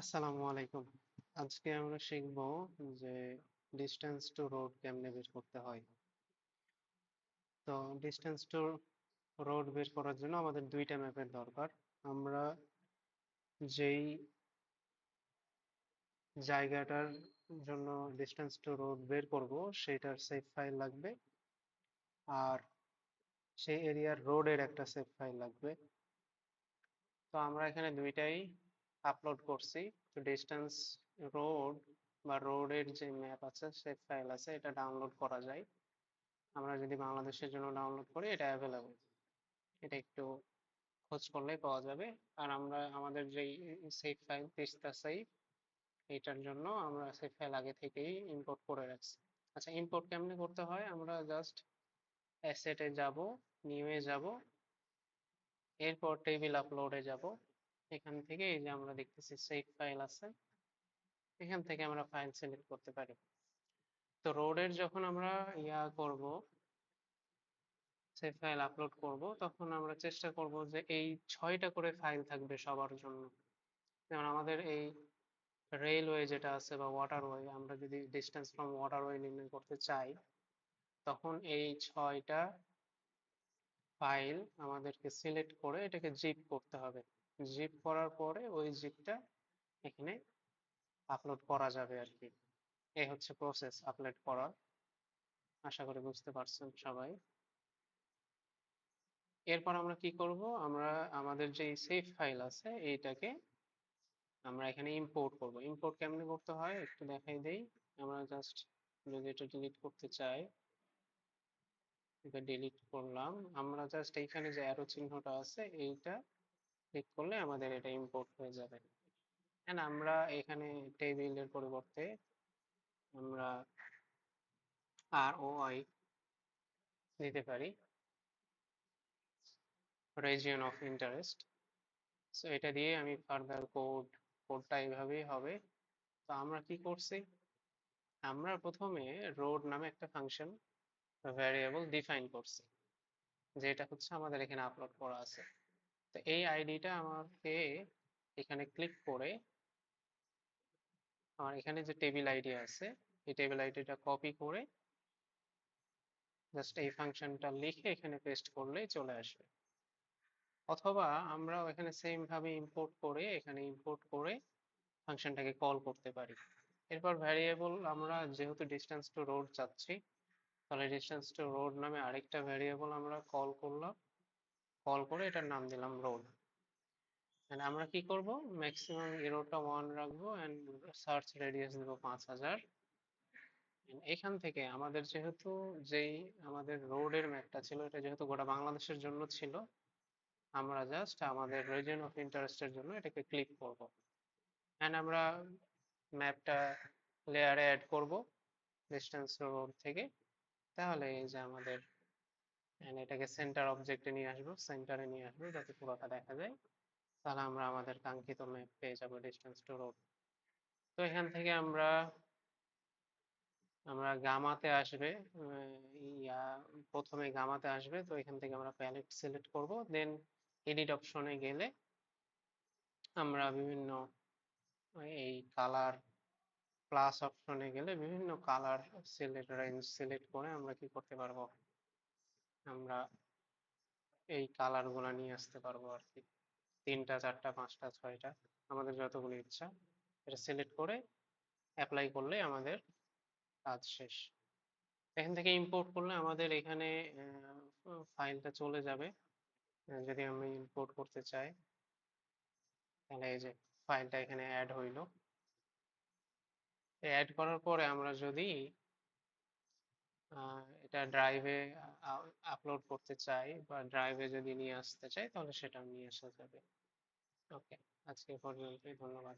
আসসালামু আলাইকুম। আজকে আমরা শিখব যে ডিসটেন্স টু রোড কেমনে বের করতে হয়। তো ডিসটেন্স টু রোড বের করার জন্য আমাদের দুইটা ম্যাপের দরকার। আমরা যেই জায়গাটার জন্য ডিসটেন্স টু রোড বের করব সেটার সেভ ফাইল লাগবে, আর সেই এরিয়ার রোডের একটা সেভ ফাইল লাগবে। তো আমরা এখানে দুইটাই আপলোড করছি। তো ডিসটেন্স রোড বা রোডের যে ম্যাপ আছে সেভ ফাইল আছে, এটা ডাউনলোড করা যায়। আমরা যদি বাংলাদেশের জন্য ডাউনলোড করি এটা অ্যাভেলেবল, এটা একটু খোঁজ করলেই পাওয়া যাবে। আর আমরা আমাদের যেই সেভ ফাইল তিস্তা সেভ, এটার জন্য আমরা সেভ ফাইল আগে থেকেই ইম্পোর্ট করে রাখছি। আচ্ছা, ইম্পোর্ট কেমনে করতে হয়? আমরা জাস্ট অ্যাসেটে যাব, নিউয়ে যাব, এরপর টেবিল আপলোডে যাব। এখান থেকে এই যে আমরা দেখতেছি সেভ ফাইল আছে, এখান থেকে আমরা ফাইল সিলেক্ট করতে পারি। তো রোডের যখন আমরা করব, সেই ফাইল আপলোড করব, তখন আমরা চেষ্টা করব যে এই 6টা করে ফাইল থাকবে সবার জন্য। যেমন আমাদের এই রেলওয়ে যেটা আছে বা ওয়াটারওয়ে, আমরা যদি ডিস্টেন্স ফ্রম ওয়াটারওয়ে নির্ণয় করতে চাই, তখন এই 6টা ফাইল আমাদেরকে সিলেক্ট করে এটাকে জিপ করতে হবে। জিপ করার পরে ওই জিপটা এখানে আপলোড করা যাবে আর কি। এই হচ্ছে প্রসেস আপলোড করার। আশা করি বুঝতে পারছেন সবাই। এরপর আমরা কি করব? আমরা আমাদের যে সেভ ফাইল আছে এইটাকে আমরা এখানে ইম্পোর্ট করব। ইম্পোর্ট কেমনে করতে হয় একটু দেখাই দেই। আমরা জাস্ট যদি এটা ডিলিট করতে চাই, এটা ডিলিট করলাম। আমরা জাস্ট এইখানে যে অ্যারো চিহ্নটা আছে এইটা ক্লিক করলে আমাদের এটা ইম্পোর্ট হয়ে যাবে। এন্ড আমরা এখানে টেবিলের পরিবর্তে আমরা আর ও আই দিতে পারি, রিজিয়ন অফ ইন্টারেস্ট। সো এটা দিয়ে আমি ফার্দার কোডটা এইভাবেই হবে। তো আমরা কি করছি? আমরা প্রথমে রোড নামে একটা ফাংশন ভ্যারিয়েবল ডিফাইন করছি, যেটা হচ্ছে আমাদের এখানে আপলোড করা আছে। তো এই আইডিটা আমাকে এখানে ক্লিক করে আমার এখানে যে টেবিল আইডি আছে এই টেবিল আইডিটা কপি করে জাস্ট এই ফাংশনটা লিখে এখানে পেস্ট করলেই চলে আসবে। অথবা আমরা এখানে সেম ভাবে ইম্পোর্ট করে এখানে ইম্পোর্ট করে ফাংশনটাকে কল করতে পারি। এরপর ভ্যারিয়েবল, আমরা যেহেতু ডিস্টেন্স টু রোড চাচ্ছি, তাহলে ডিস্টেন্স টু রোড নামে আরেকটা ভ্যারিয়েবল আমরা কল করলাম, কল করে এটার নাম দিলাম রোড। এন্ড আমরা কি করব? ম্যাক্সিমাম এরোটা 1 রাখবো এন্ড সার্চ রেডিয়াস দেবো 5000। এখান থেকে আমাদের যেহেতু যেই আমাদের রোডের ম্যাপটা ছিল, এটা যেহেতু গোটা বাংলাদেশের জন্য ছিল, আমরা জাস্ট আমাদের রিজিয়ন অফ ইন্টারেস্টের জন্য এটাকে ক্লিক করব। এন্ড আমরা ম্যাপটা লেয়ারে অ্যাড করব ডিস্টেন্স রোড থেকে। তাহলে এই যে আমাদের, and এটাকে সেন্টার অবজেক্টে নিয়ে আসবো, সেন্টারে নিয়ে আসবো যাতে পুরোটা দেখা যায়। তাহলে আমরা আমাদের কাঙ্ক্ষিত ম্যাপ পেয়ে যাবো ডিস্টেন্স টু রোড। তো এখান থেকে আমরা আমরা গামাতে আসবে, ইয়া প্রথমে গামাতে আসবে। তো এখান থেকে আমরা প্যালেট সিলেক্ট করব, দেন এডিট অপশনে গেলে আমরা বিভিন্ন এই কালার প্লাস অপশনে গেলে বিভিন্ন কালার রেঞ্জ সিলেক্ট করে আমরা কি করতে পারবো? আমরা এই কালার গুলা নিয়ে আসতে পারবো আর কি। 3টা 4টা 5টা 6টা, আমাদের যতগুলো ইচ্ছা এটা সিলেক্ট করে অ্যাপ্লাই করলে আমাদের কাজ শেষ। এখান থেকে ইম্পোর্ট করলে আমাদের এখানে ফাইলটা চলে যাবে। যদি আমি ইম্পোর্ট করতে চাই, তাহলে এই যে ফাইলটা এখানে অ্যাড হইলো। অ্যাড করার পরে আমরা যদি এটা ড্রাইভে আপলোড করতে চাই বা ড্রাইভে যদি নিয়ে আসতে চাই, তাহলে সেটা নিয়ে আসা যাবে। ওকে, আজকে এ পর্যন্তই। ধন্যবাদ।